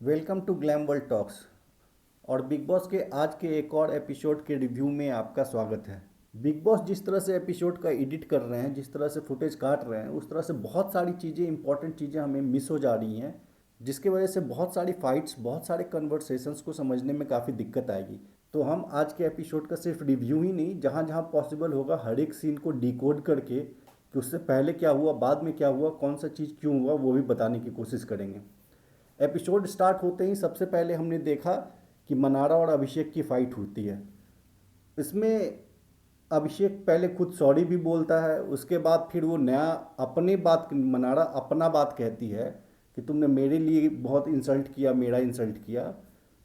Welcome to glam world talks. और बिग बॉस के आज के एक और एपिसोड के रिव्यू में आपका स्वागत है। बिग बॉस जिस तरह से एपिसोड का एडिट कर रहे हैं, जिस तरह से फुटेज काट रहे हैं, उस तरह से बहुत सारी चीज़ें, इंपॉर्टेंट चीज़ें हमें मिस हो जा रही हैं, जिसकी वजह से बहुत सारी फाइट्स, बहुत सारे कन्वर्सेशंस को समझने में काफ़ी दिक्कत आएगी। तो हम आज के एपिसोड का सिर्फ रिव्यू ही नहीं, जहाँ जहाँ पॉसिबल होगा हर एक सीन को डिकोड करके कि उससे पहले क्या हुआ, बाद में क्या हुआ, कौन सा चीज़ क्यों हुआ, वो भी बताने की कोशिश करेंगे। एपिसोड स्टार्ट होते ही सबसे पहले हमने देखा कि मनारा और अभिषेक की फाइट होती है। इसमें अभिषेक पहले खुद सॉरी भी बोलता है, उसके बाद फिर वो नया अपने बात, मनारा अपना बात कहती है कि तुमने मेरे लिए बहुत इंसल्ट किया, मेरा इंसल्ट किया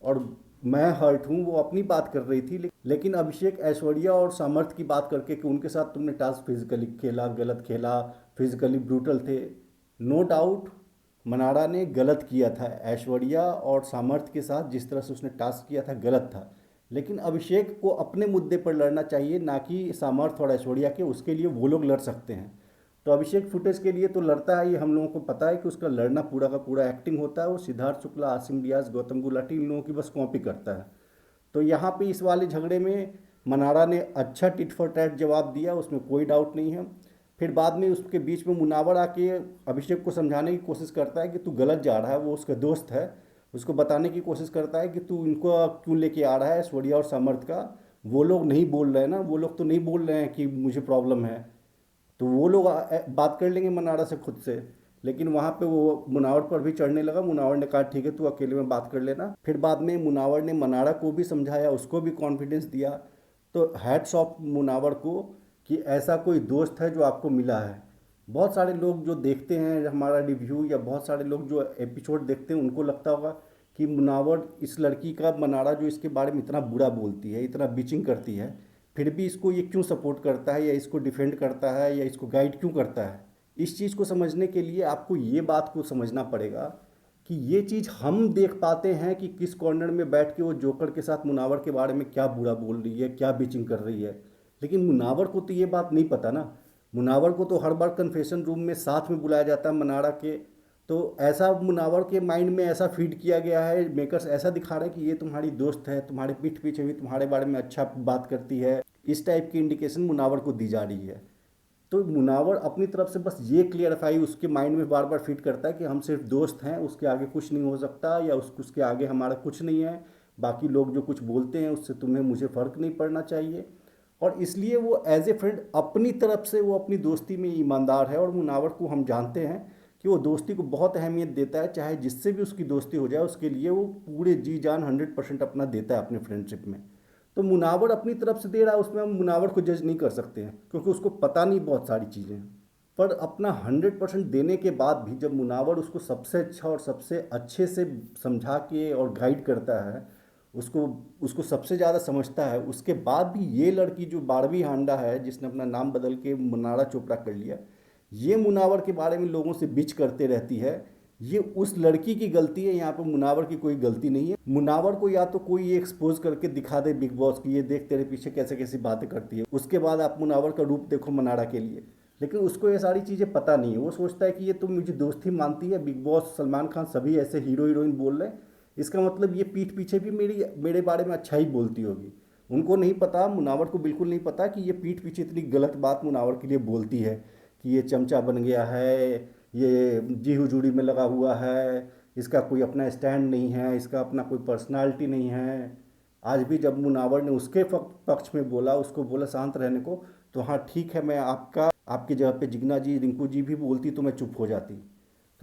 और मैं हर्ट हूँ। वो अपनी बात कर रही थी, लेकिन अभिषेक ऐश्वर्या और सामर्थ की बात करके कि उनके साथ तुमने टास्क फिजिकली खेला, गलत खेला, फिजिकली ब्रूटल थे। नो डाउट मनारा ने गलत किया था, ऐश्वर्या और सामर्थ्य के साथ जिस तरह से उसने टास्क किया था गलत था। लेकिन अभिषेक को अपने मुद्दे पर लड़ना चाहिए, ना कि सामर्थ्य और ऐश्वर्या के। उसके लिए वो लोग लड़ सकते हैं। तो अभिषेक फुटेज के लिए तो लड़ता है, ये हम लोगों को पता है कि उसका लड़ना पूरा का पूरा एक्टिंग होता है। वो सिद्धार्थ शुक्ला, आसिम रियाज, गौतम गुलाटी, इन लोगों की बस कॉपी करता है। तो यहाँ पे इस वाले झगड़े में मनारा ने अच्छा टिट फॉर टैट जवाब दिया, उसमें कोई डाउट नहीं है। फिर बाद में उसके बीच में मुनावर आके अभिषेक को समझाने की कोशिश करता है कि तू गलत जा रहा है। वो उसका दोस्त है, उसको बताने की कोशिश करता है कि तू इनको क्यों लेके आ रहा है, ऐश्वर्या और समर्थ का। वो लोग नहीं बोल रहे हैं ना, वो लोग तो नहीं बोल रहे हैं कि मुझे प्रॉब्लम है। तो वो लोग बात कर लेंगे मनारा से खुद से। लेकिन वहाँ पे वो मुनावर पर भी चढ़ने लगा। मुनावर ने कहा ठीक है, तू अकेले में बात कर लेना। फिर बाद में मुनावर ने मनारा को भी समझाया, उसको भी कॉन्फिडेंस दिया। तो हैट्स ऑफ मुनावर को कि ऐसा कोई दोस्त है जो आपको मिला है। बहुत सारे लोग जो देखते हैं हमारा रिव्यू, या बहुत सारे लोग जो एपिसोड देखते हैं, उनको लगता होगा कि मुनावर, इस लड़की का, मनारा जो इसके बारे में इतना बुरा बोलती है, इतना बिचिंग करती है, फिर भी इसको ये क्यों सपोर्ट करता है, या इसको डिफेंड करता है, या इसको गाइड क्यों करता है। इस चीज़ को समझने के लिए आपको ये बात को समझना पड़ेगा कि ये चीज़ हम देख पाते हैं कि किस कॉर्नर में बैठ के वो जोकर के साथ मुनावर के बारे में क्या बुरा बोल रही है, क्या बिचिंग कर रही है। लेकिन मुनावर को तो ये बात नहीं पता ना। मुनावर को तो हर बार कन्फेशन रूम में साथ में बुलाया जाता है मनारा के। तो ऐसा मुनावर के माइंड में ऐसा फीड किया गया है, मेकर्स ऐसा दिखा रहे हैं कि ये तुम्हारी दोस्त है, तुम्हारे पीठ पीछे भी तुम्हारे बारे में अच्छा बात करती है। इस टाइप की इंडिकेशन मुनावर को दी जा रही है। तो मुनावर अपनी तरफ से बस ये क्लियरफाई उसके माइंड में बार बार फिट करता है कि हम सिर्फ दोस्त हैं, उसके आगे कुछ नहीं हो सकता, या उसके आगे हमारा कुछ नहीं है। बाकी लोग जो कुछ बोलते हैं उससे तुम्हें मुझे फ़र्क नहीं पड़ना चाहिए। और इसलिए वो एज ए फ्रेंड अपनी तरफ से वो अपनी दोस्ती में ईमानदार है। और मुनावर को हम जानते हैं कि वो दोस्ती को बहुत अहमियत देता है। चाहे जिससे भी उसकी दोस्ती हो जाए, उसके लिए वो पूरे जी जान 100% अपना देता है अपने फ्रेंडशिप में। तो मुनावर अपनी तरफ से दे रहा है, उसमें हम मुनावर को जज नहीं कर सकते हैं, क्योंकि उसको पता नहीं बहुत सारी चीज़ें। पर अपना 100% देने के बाद भी जब मुनावर उसको सबसे अच्छा और सबसे अच्छे से समझा के और गाइड करता है, उसको उसको सबसे ज़्यादा समझता है, उसके बाद भी ये लड़की जो बारहवीं हांडा है, जिसने अपना नाम बदल के मुनारा चोपड़ा कर लिया, ये मुनावर के बारे में लोगों से बिच करते रहती है। ये उस लड़की की गलती है, यहाँ पर मुनावर की कोई गलती नहीं है। मुनावर को या तो कोई ये एक्सपोज करके दिखा दे बिग बॉस की, ये देख तेरे पीछे कैसे कैसी बातें करती है, उसके बाद आप मुनावर का रूप देखो मनारा के लिए। लेकिन उसको ये सारी चीज़ें पता नहीं है। वो सोचता है कि ये तो मुझे दोस्ती मानती है, बिग बॉस, सलमान खान, सभी ऐसे हीरो हीरोइन बोल रहे हैं, इसका मतलब ये पीठ पीछे भी मेरे बारे में अच्छा ही बोलती होगी। उनको नहीं पता, मुनावर को बिल्कुल नहीं पता कि ये पीठ पीछे इतनी गलत बात मुनावर के लिए बोलती है कि ये चमचा बन गया है, ये जी हुजूरी में लगा हुआ है, इसका कोई अपना स्टैंड नहीं है, इसका अपना कोई पर्सनालिटी नहीं है। आज भी जब मुनावर ने उसके पक्ष में बोला, उसको बोला शांत रहने को, तो हाँ ठीक है, मैं आपकी जगह पे जिग्ना जी, रिंकू जी भी बोलती तो मैं चुप हो जाती।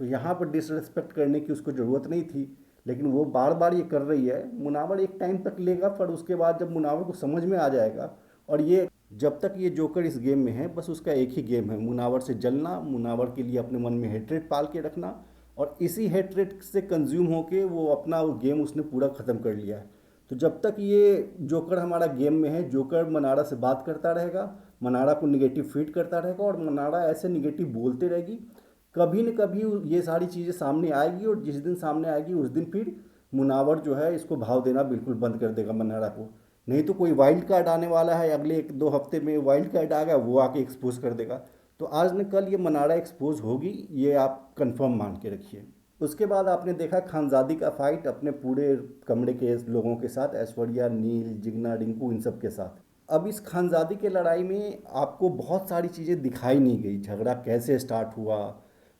तो यहाँ पर डिसरिस्पेक्ट करने की उसको ज़रूरत नहीं थी। लेकिन वो बार बार ये कर रही है। मुनावर एक टाइम तक लेगा, पर उसके बाद जब मुनावर को समझ में आ जाएगा, और ये जब तक ये जोकर इस गेम में है, बस उसका एक ही गेम है, मुनावर से जलना, मुनावर के लिए अपने मन में हेट्रेट पाल के रखना। और इसी हेट्रेट से कंज्यूम होके वो अपना वो गेम उसने पूरा ख़त्म कर लिया है। तो जब तक ये जोकर हमारा गेम में है, जोकर मनारा से बात करता रहेगा, मनारा को निगेटिव फीड करता रहेगा, और मनारा ऐसे निगेटिव बोलते रहेगी, कभी न कभी ये सारी चीज़ें सामने आएगी। और जिस दिन सामने आएगी उस दिन फिर मुनावर जो है इसको भाव देना बिल्कुल बंद कर देगा मनारा को। नहीं तो कोई वाइल्ड कार्ड आने वाला है, अगले 1-2 हफ्ते में वाइल्ड कार्ड आ गया, वो आके एक्सपोज कर देगा। तो आज न कल ये मनारा एक्सपोज होगी, ये आप कंफर्म मान के रखिए। उसके बाद आपने देखा खानजादी का फाइट अपने पूरे कमरे के लोगों के साथ, ऐश्वर्या, नील, जिगना, रिंकू, इन सब के साथ। अब इस खानजादी के लड़ाई में आपको बहुत सारी चीज़ें दिखाई नहीं गई, झगड़ा कैसे स्टार्ट हुआ,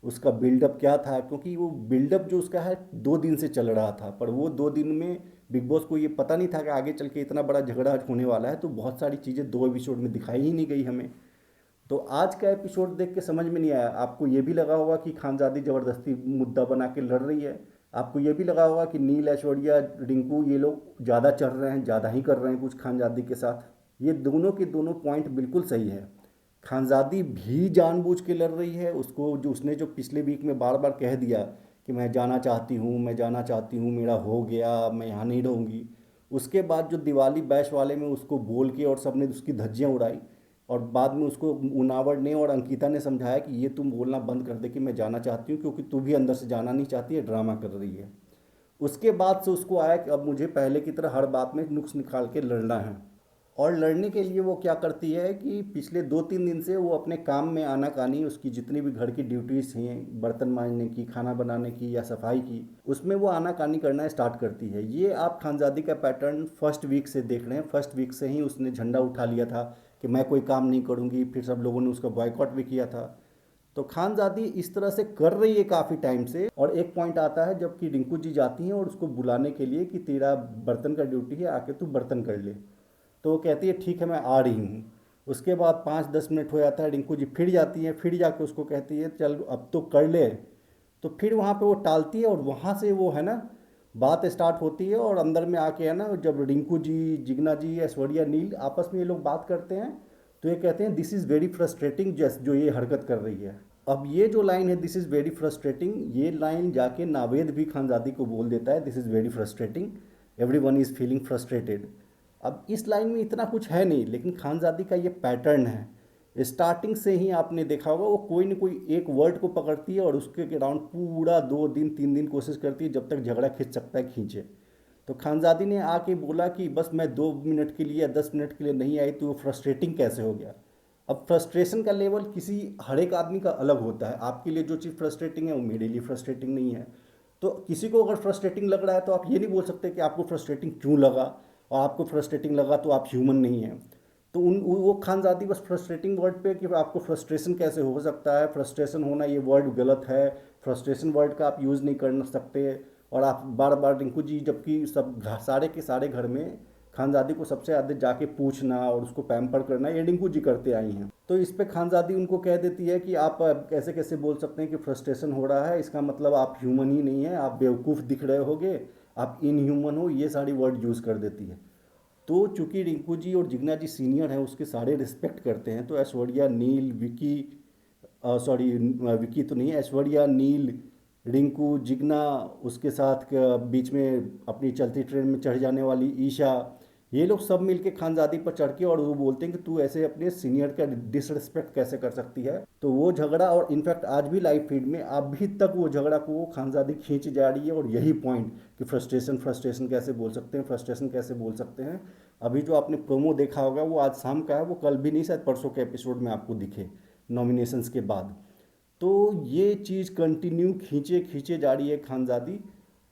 उसका बिल्डअप क्या था, क्योंकि वो बिल्डअप जो उसका है 2 दिन से चल रहा था, पर वो 2 दिन में बिग बॉस को ये पता नहीं था कि आगे चल के इतना बड़ा झगड़ा होने वाला है, तो बहुत सारी चीज़ें 2 एपिसोड में दिखाई ही नहीं गई हमें। तो आज का एपिसोड देख के समझ में नहीं आया, आपको ये भी लगा होगा कि खानजादी ज़बरदस्ती मुद्दा बना के लड़ रही है, आपको ये भी लगा होगा कि नील, ऐश्वर्या, रिंकू ये लोग ज़्यादा चढ़ रहे हैं, ज़्यादा ही कर रहे हैं कुछ खानजादी के साथ। ये दोनों के दोनों पॉइंट बिल्कुल सही है। खानजादी भी जानबूझ के लड़ रही है, उसको जो उसने जो पिछले वीक में बार बार कह दिया कि मैं जाना चाहती हूँ, मैं जाना चाहती हूँ, मेरा हो गया, मैं यहाँ नहीं रहूँगी। उसके बाद जो दिवाली बैश वाले में उसको बोल के और सबने उसकी धज्जियाँ उड़ाई, और बाद में उसको मुनावर ने और अंकिता ने समझाया कि ये तुम बोलना बंद कर दे कि मैं जाना चाहती हूँ, क्योंकि तू भी अंदर से जाना नहीं चाहती है, ड्रामा कर रही है। उसके बाद से उसको आया कि अब मुझे पहले की तरह हर बात में नुक्स निकाल के लड़ना है। और लड़ने के लिए वो क्या करती है कि पिछले 2-3 दिन से वो अपने काम में आनाकानी, उसकी जितनी भी घर की ड्यूटीज़ हैं, बर्तन मांजने की, खाना बनाने की या सफाई की, उसमें वो आनाकानी करना स्टार्ट करती है। ये आप खानजादी का पैटर्न फर्स्ट वीक से देख रहे हैं। फर्स्ट वीक से ही उसने झंडा उठा लिया था कि मैं कोई काम नहीं करूँगी, फिर सब लोगों ने उसका बॉयकॉट भी किया था। तो खानजादी इस तरह से कर रही है काफ़ी टाइम से। और एक पॉइंट आता है जबकि रिंकू जी जाती हैं और उसको बुलाने के लिए कि तेरा बर्तन का ड्यूटी है, आके तू बर्तन कर ले। तो वो कहती है ठीक है मैं आ रही हूँ। उसके बाद 5-10 मिनट हो जाता है, रिंकू जी फिर जाती है, फिर जाके उसको कहती है चल अब तो कर ले। तो फिर वहाँ पे वो टालती है और वहाँ से वो है ना बात स्टार्ट होती है, और अंदर में आके है ना जब रिंकू जी, जिगना जी, ऐश्वर्या, नील आपस में ये लोग बात करते हैं, तो ये कहते हैं दिस इज़ वेरी फ्रस्ट्रेटिंग, जैस जो ये हरकत कर रही है। अब ये जो लाइन है दिस इज़ वेरी फ्रस्ट्रेटिंग, ये लाइन जाके नावेद भी खानजादी को बोल देता है this is very frustrating, every one is feeling frustrated. अब इस लाइन में इतना कुछ है नहीं, लेकिन खानजादी का ये पैटर्न है, स्टार्टिंग से ही आपने देखा होगा वो कोई ना कोई एक वर्ड को पकड़ती है और उसके अराउंड पूरा 2 दिन 3 दिन कोशिश करती है जब तक झगड़ा खींच सकता है खींचे। तो खानजादी ने आके बोला कि बस मैं 2 मिनट के लिए या 10 मिनट के लिए नहीं आई, तो वो फ्रस्ट्रेटिंग कैसे हो गया। अब फ्रस्ट्रेशन का लेवल किसी हर एक आदमी का अलग होता है, आपके लिए जो चीज़ फ्रस्ट्रेटिंग है वो मेरे लिए फ्रस्ट्रेटिंग नहीं है। तो किसी को अगर फ्रस्ट्रेटिंग लग रहा है तो आप ये नहीं बोल सकते कि आपको फ्रस्ट्रेटिंग क्यों लगा, और आपको फ्रस्ट्रेटिंग लगा तो आप ह्यूमन नहीं हैं। तो उन वो खानजादी बस फ्रस्ट्रेटिंग वर्ड पे कि आपको फ्रस्ट्रेशन कैसे हो सकता है, फ्रस्ट्रेशन होना ये वर्ड गलत है, फ्रस्ट्रेशन वर्ड का आप यूज़ नहीं कर सकते। और आप बार बार रिंकू जी जबकि सब सारे के सारे घर में खानजादी को सबसे ज़्यादा जाके पूछना और उसको पैम्पर करना ये रिंकू जी करते आई हैं। तो इस पे खानजादी उनको कह देती है कि आप कैसे कैसे बोल सकते हैं कि फ्रस्ट्रेशन हो रहा है, इसका मतलब आप ह्यूमन ही नहीं है, आप बेवकूफ़ दिख रहे होगे, आप इनह्यूमन हो, ये सारी वर्ड यूज़ कर देती है। तो चूंकि रिंकू जी और जिग्ना जी सीनियर हैं, उसके सारे रिस्पेक्ट करते हैं, तो ऐश्वर्या, नील, विकी, सॉरी विकी तो नहीं, ऐश्वर्या, नील, रिंकू, जिग्ना, उसके साथ बीच में अपनी चलती ट्रेन में चढ़ जाने वाली ईशा, ये लोग सब मिलके खानजादी पर चढ़ के और वो बोलते हैं कि तू ऐसे अपने सीनियर का डिसरिस्पेक्ट कैसे कर सकती है। तो वो झगड़ा, और इनफैक्ट आज भी लाइव फीड में अभी तक वो झगड़ा को वो खानजादी खींच जा रही है, और यही पॉइंट कि फ्रस्ट्रेशन फ्रस्ट्रेशन कैसे बोल सकते हैं, फ्रस्ट्रेशन कैसे बोल सकते हैं। अभी जो आपने प्रोमो देखा होगा वो आज शाम का है, वो कल भी नहीं, शायद परसों के एपिसोड में आपको दिखे नॉमिनेशंस के बाद। तो ये चीज़ कंटिन्यू खींचे खींचे जा रही है खानजादी।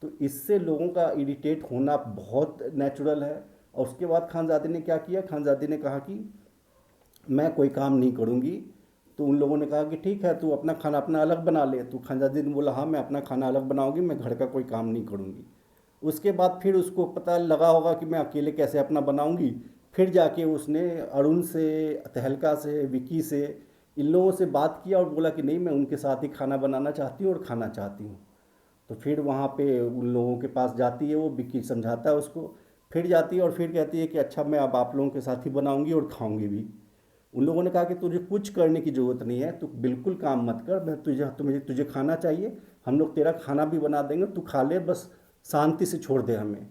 तो इससे लोगों का इरिटेट होना बहुत नेचुरल है। और उसके बाद खानजादी ने क्या किया, खानजादी ने कहा कि मैं कोई काम नहीं करूँगी। तो उन लोगों ने कहा कि ठीक है तू अपना खाना अपना अलग बना ले। तो खानजादी ने बोला हाँ मैं अपना खाना अलग बनाऊँगी, मैं घर का कोई काम नहीं करूँगी। उसके बाद फिर उसको पता लगा होगा कि मैं अकेले कैसे अपना बनाऊँगी। फिर जाके उसने अरुण से, तहलका से, विकी से, इन लोगों से बात किया और बोला कि नहीं मैं उनके साथ ही खाना बनाना चाहती हूँ और खाना चाहती हूँ। तो फिर वहाँ पे उन लोगों के पास जाती है, वो विक्की समझाता है उसको। फिर जाती है और फिर कहती है कि अच्छा मैं अब आप लोगों के साथ ही बनाऊंगी और खाऊंगी भी। उन लोगों ने कहा कि तुझे कुछ करने की ज़रूरत नहीं है, तू बिल्कुल काम मत कर, मैं तुझे खाना चाहिए, हम लोग तेरा खाना भी बना देंगे, तू खा ले, बस शांति से छोड़ दे हमें।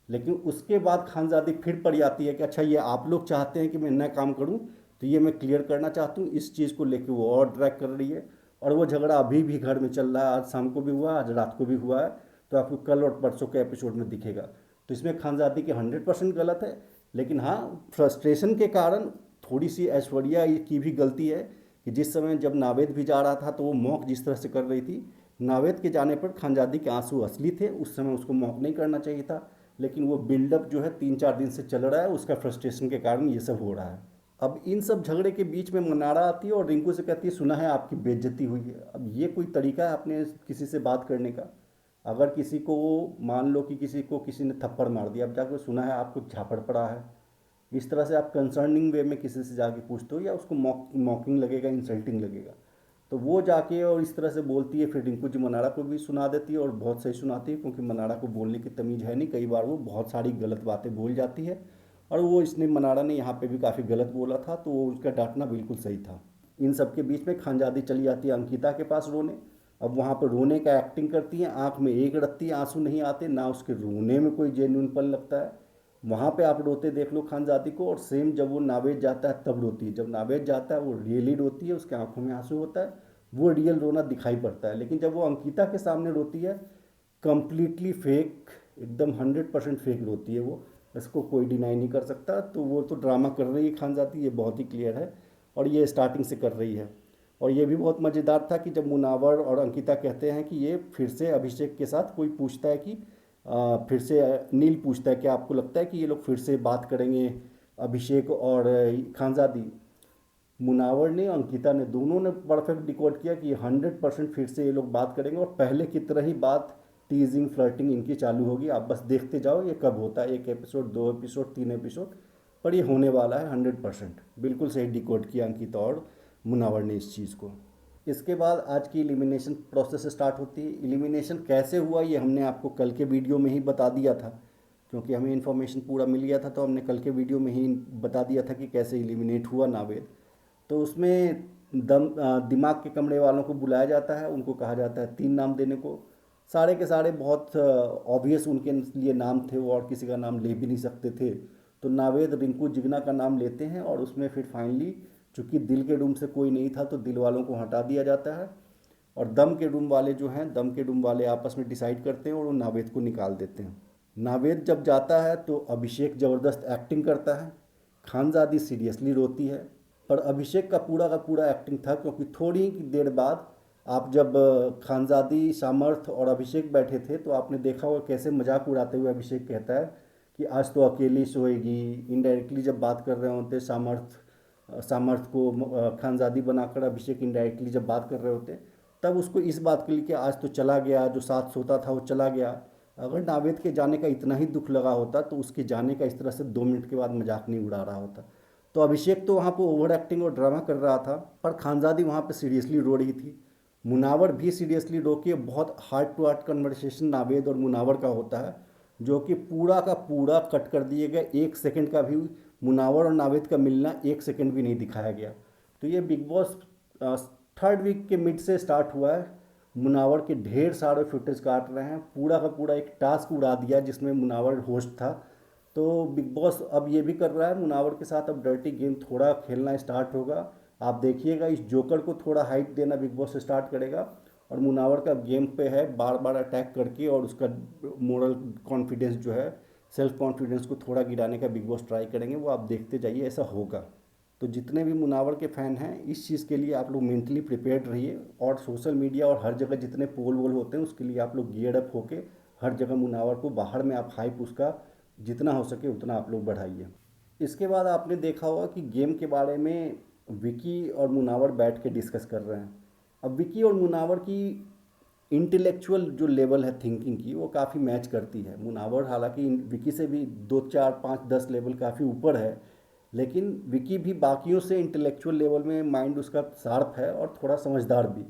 लेकिन उसके बाद खानजादी फिर पड़ जाती है कि अच्छा ये आप लोग चाहते हैं कि मैं नया काम करूं, तो ये मैं क्लियर करना चाहती हूँ। इस चीज़ को लेकर वो और ड्रैग कर रही है, और वो झगड़ा अभी भी घर में चल रहा है। आज शाम को भी हुआ, आज रात को भी हुआ है। तो आपको कल और परसों के एपिसोड में दिखेगा। तो इसमें खानजादी की 100% गलत है, लेकिन हाँ फ्रस्ट्रेशन के कारण थोड़ी सी ऐश्वर्या की भी गलती है कि जिस समय जब नावेद भी जा रहा था तो वो मॉक जिस तरह से कर रही थी, नावेद के जाने पर खानजादी के आंसू असली थे, उस समय उसको मौक नहीं करना चाहिए था, लेकिन वो बिल्डअप जो है 3-4 दिन से चल रहा है, उसका फ्रस्ट्रेशन के कारण ये सब हो रहा है। अब इन सब झगड़े के बीच में मनारा आती है और रिंकू से कहती है सुना है आपकी बेइज्जती हुई है। अब ये कोई तरीका है अपने किसी से बात करने का? अगर किसी को, मान लो कि किसी को किसी ने थप्पड़ मार दिया, अब जाकर सुना है आपको झापड़ पड़ा है, इस तरह से आप कंसर्निंग वे में किसी से जाके पूछते हो या उसको मॉकिंग लगेगा, इंसल्टिंग लगेगा। तो वो जाके और इस तरह से बोलती है, फिर रिंकू जी मनाड़ा को भी सुना देती है और बहुत सही सुनाती है, क्योंकि मनाड़ा को बोलने की तमीज़ है नहीं, कई बार वो बहुत सारी गलत बातें बोल जाती है। और वो इसने मनाड़ा ने यहाँ पे भी काफ़ी गलत बोला था, तो वो उसका डांटना बिल्कुल सही था। इन सब के बीच में खानजादी चली जाती है अंकिता के पास रोने। अब वहाँ पर रोने का एक्टिंग करती है, आंख में एक रत्ती आंसू नहीं आते, ना उसके रोने में कोई जेन्युइनपन लगता है। वहाँ पे आप रोते देख लो खानजादी को, और सेम जब वो नावेद जाता है तब रोती है। जब नावेद जाता है वो रियली रोती है, उसके आंखों में आंसू होता है, वो रियल रोना दिखाई पड़ता है। लेकिन जब वो अंकिता के सामने रोती है, कंप्लीटली फेक, एकदम 100% फेक रोती है वो, इसको कोई डिनाई नहीं कर सकता। तो वो तो ड्रामा कर रही है खानजादी, ये बहुत ही क्लियर है, और ये स्टार्टिंग से कर रही है। और ये भी बहुत मज़ेदार था कि जब मुनावर और अंकिता कहते हैं कि ये फिर से अभिषेक के साथ, कोई पूछता है कि फिर से नील पूछता है कि आपको लगता है कि ये लोग फिर से बात करेंगे, अभिषेक और खानजादी। मुनावर ने, अंकिता ने, दोनों ने परफेक्ट डिकोड किया कि 100% फिर से ये लोग बात करेंगे, और पहले की तरह ही बात, टीजिंग फ्लर्टिंग इनकी चालू होगी। आप बस देखते जाओ ये कब होता है, 1 एपिसोड, 2 एपिसोड, 3 एपिसोड, पर ये होने वाला है 100%। बिल्कुल सही डिकोड किया अंकिता और मुनावर ने इस चीज़ को। इसके बाद आज की एलिमिनेशन प्रोसेस स्टार्ट होती है। एलिमिनेशन कैसे हुआ ये हमने आपको कल के वीडियो में ही बता दिया था, क्योंकि हमें इन्फॉर्मेशन पूरा मिल गया था, तो हमने कल के वीडियो में ही बता दिया था कि कैसे एलिमिनेट हुआ नावेद। तो उसमें दिमाग के कमरे वालों को बुलाया जाता है, उनको कहा जाता है 3 नाम देने को। सारे के सारे बहुत ऑब्वियस उनके लिए नाम थे, वो और किसी का नाम ले भी नहीं सकते थे। तो नावेद रिंकू जिगना का नाम लेते हैं, और उसमें फिर फाइनली चूंकि दिल के रूम से कोई नहीं था तो दिल वालों को हटा दिया जाता है, और दम के रूम वाले जो हैं, दम के रूम वाले आपस में डिसाइड करते हैं और वो नावेद को निकाल देते हैं। नावेद जब जाता है तो अभिषेक ज़बरदस्त एक्टिंग करता है, खानजादी सीरियसली रोती है। पर अभिषेक का पूरा एक्टिंग था, क्योंकि थोड़ी ही देर बाद आप जब खानजादी, सामर्थ और अभिषेक बैठे थे तो आपने देखा होगा कैसे मजाक उड़ाते हुए अभिषेक कहता है कि आज तो अकेली सोएगी। इनडायरेक्टली जब बात कर रहे होते सामर्थ को खानजादी बनाकर अभिषेक इनडायरेक्टली जब बात कर रहे होते, तब उसको इस बात के लिए कि आज तो चला गया, जो साथ सोता था वो चला गया। अगर नावेद के जाने का इतना ही दुख लगा होता तो उसके जाने का इस तरह से 2 मिनट के बाद मजाक नहीं उड़ा रहा होता। तो अभिषेक तो वहाँ पर ओवर एक्टिंग और ड्रामा कर रहा था, पर खानजादी वहाँ पर सीरियसली रो रही थी। मुनावर भी सीरियसली रो के, बहुत heart to heart conversation Naved और मुनावर का होता है, जो कि पूरा का पूरा कट कर दिए गए। 1 सेकंड का भी मुनावर और नावेद का मिलना 1 सेकंड भी नहीं दिखाया गया। तो ये बिग बॉस 3rd वीक के मिड से स्टार्ट हुआ है। मुनावर के ढेर सारे फुटेज काट रहे हैं, पूरा का पूरा एक टास्क उड़ा दिया जिसमें मुनावर होस्ट था। तो बिग बॉस अब ये भी कर रहा है मुनावर के साथ, अब डर्टी गेम थोड़ा खेलना स्टार्ट होगा। आप देखिएगा इस जोकर को थोड़ा हाइट देना बिग बॉस स्टार्ट करेगा, और मुनावर का गेम पे है बार बार अटैक करके, और उसका मोरल कॉन्फिडेंस जो है, सेल्फ कॉन्फिडेंस को थोड़ा गिराने का बिग बॉस ट्राई करेंगे। वो आप देखते जाइए, ऐसा होगा। तो जितने भी मुनावर के फ़ैन हैं, इस चीज़ के लिए आप लोग मेंटली प्रिपेयर्ड रहिए, और सोशल मीडिया और हर जगह जितने पोल वोल होते हैं उसके लिए आप लोग गियर्ड अप होके हर जगह मुनावर को बाहर में आप हाइप उसका जितना हो सके उतना आप लोग बढ़ाइए। इसके बाद आपने देखा होगा कि गेम के बारे में विकी और मुनावर बैठ के डिस्कस कर रहे हैं। अब विकी और मुनावर की इंटेलेक्चुअल जो लेवल है थिंकिंग की, वो काफ़ी मैच करती है। मुनावर हालांकि विकी से भी 2, 4, 5, 10 लेवल काफ़ी ऊपर है, लेकिन विकी भी बाकियों से इंटेलेक्चुअल लेवल में माइंड उसका शार्प है और थोड़ा समझदार भी।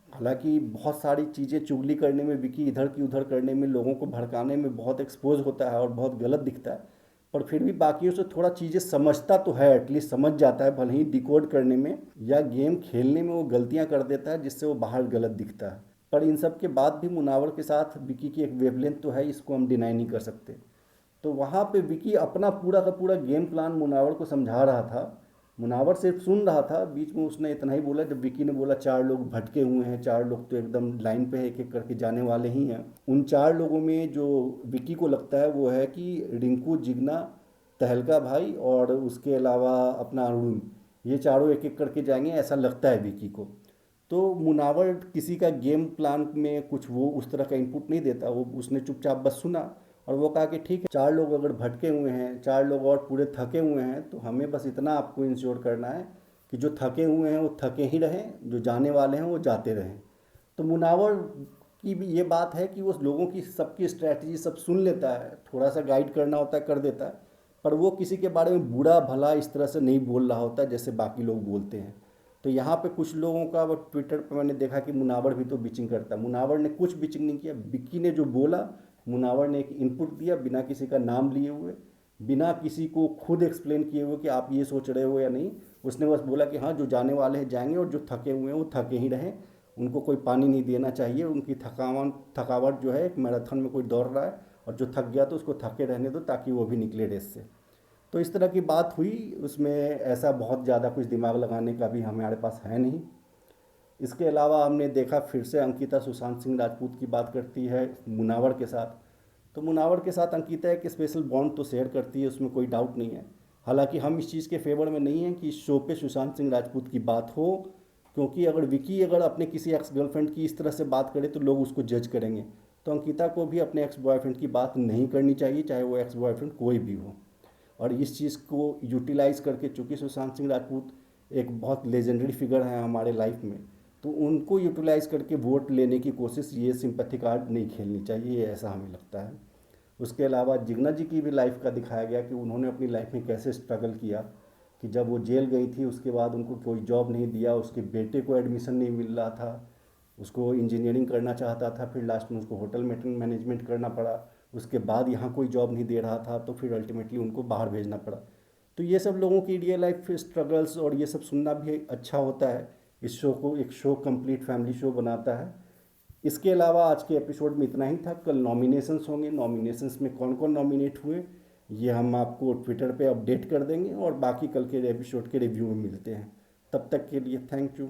हालांकि बहुत सारी चीज़ें चुगली करने में, विकी इधर की उधर करने में, लोगों को भड़काने में बहुत एक्सपोज होता है और बहुत गलत दिखता है, पर फिर भी बाकियों से थोड़ा चीज़ें समझता तो है, एटलीस्ट समझ जाता है। भले ही डिकोड करने में या गेम खेलने में वो गलतियां कर देता है जिससे वो बाहर गलत दिखता है। पर इन सब के बाद भी मुनावर के साथ विकी की एक वेवलेंथ तो है, इसको हम डिनाई नहीं कर सकते। तो वहाँ पे विकी अपना पूरा का पूरा गेम प्लान मुनावर को समझा रहा था। मुनावर सिर्फ सुन रहा था। बीच में उसने इतना ही बोला जब विकी ने बोला 4 लोग भटके हुए हैं, 4 लोग तो एकदम लाइन पे है, एक एक करके जाने वाले ही हैं। उन 4 लोगों में जो विकी को लगता है वो है कि रिंकू, जिगना, तहलका भाई और उसके अलावा अपना अरुण, ये चारों एक एक करके जाएंगे, ऐसा लगता है विकी को। तो मुनावर किसी का गेम प्लान में कुछ वो उस तरह का इनपुट नहीं देता, वो उसने चुपचाप बस सुना और वो कहा कि ठीक है, 4 लोग अगर भटके हुए हैं, 4 लोग और पूरे थके हुए हैं, तो हमें बस इतना आपको इंश्योर करना है कि जो थके हुए हैं वो थके ही रहें, जो जाने वाले हैं वो जाते रहें। तो मुनावर की भी ये बात है कि वो लोगों की सबकी स्ट्रैटेजी सब सुन लेता है, थोड़ा सा गाइड करना होता है कर देता है, पर वो किसी के बारे में बुरा भला इस तरह से नहीं बोल रहा होता जैसे बाकी लोग बोलते हैं। तो यहाँ पे कुछ लोगों का वो ट्विटर पे मैंने देखा कि मुनावर भी तो बिचिंग करता है। मुनावर ने कुछ बिचिंग नहीं किया, बिक्की ने जो बोला, मुनावर ने एक इनपुट दिया बिना किसी का नाम लिए हुए, बिना किसी को खुद एक्सप्लेन किए हुए कि आप ये सोच रहे हो या नहीं। उसने बस बोला कि हाँ, जो जाने वाले हैं जाएंगे और जो थके हुए हैं वो थके ही रहें, उनको कोई पानी नहीं देना चाहिए, उनकी थकावट जो है, एक मैराथन में कोई दौड़ रहा है और जो थक गया तो उसको थके रहने दो ताकि वो भी निकले रेस से। तो इस तरह की बात हुई, उसमें ऐसा बहुत ज़्यादा कुछ दिमाग लगाने का भी हमारे पास है नहीं। इसके अलावा हमने देखा फिर से अंकिता सुशांत सिंह राजपूत की बात करती है मुनावर के साथ। तो मुनावर के साथ अंकिता एक स्पेशल बॉन्ड तो शेयर करती है, उसमें कोई डाउट नहीं है। हालांकि हम इस चीज़ के फेवर में नहीं हैं कि इस शो पे सुशांत सिंह राजपूत की बात हो, क्योंकि अगर विकी अगर अपने किसी एक्स गर्लफ्रेंड की इस तरह से बात करे तो लोग उसको जज करेंगे। तो अंकिता को भी अपने एक्स बॉयफ्रेंड की बात नहीं करनी चाहिए, चाहे वो एक्स बॉयफ्रेंड कोई भी हो। और इस चीज़ को यूटिलाइज़ करके, चूँकि सुशांत सिंह राजपूत एक बहुत लेजेंडरी फिगर है हमारे लाइफ में, तो उनको यूटिलाइज़ करके वोट लेने की कोशिश, ये सिंपैथी कार्ड नहीं खेलनी चाहिए, ऐसा हमें लगता है। उसके अलावा जिग्ना जी की भी लाइफ का दिखाया गया कि उन्होंने अपनी लाइफ में कैसे स्ट्रगल किया, कि जब वो जेल गई थी उसके बाद उनको कोई जॉब नहीं दिया, उसके बेटे को एडमिशन नहीं मिल रहा था, उसको इंजीनियरिंग करना चाहता था, फिर लास्ट में उसको होटल मैनेजमेंट करना पड़ा, उसके बाद यहाँ कोई जॉब नहीं दे रहा था, तो फिर अल्टीमेटली उनको बाहर भेजना पड़ा। तो ये सब लोगों की रियल लाइफ स्ट्रगल्स और ये सब सुनना भी अच्छा होता है। इस शो को एक शो कंप्लीट फैमिली शो बनाता है। इसके अलावा आज के एपिसोड में इतना ही था। कल नॉमिनेशंस होंगे, नॉमिनेशंस में कौन कौन नॉमिनेट हुए ये हम आपको ट्विटर पे अपडेट कर देंगे, और बाकी कल के एपिसोड के रिव्यू में मिलते हैं। तब तक के लिए थैंक यू।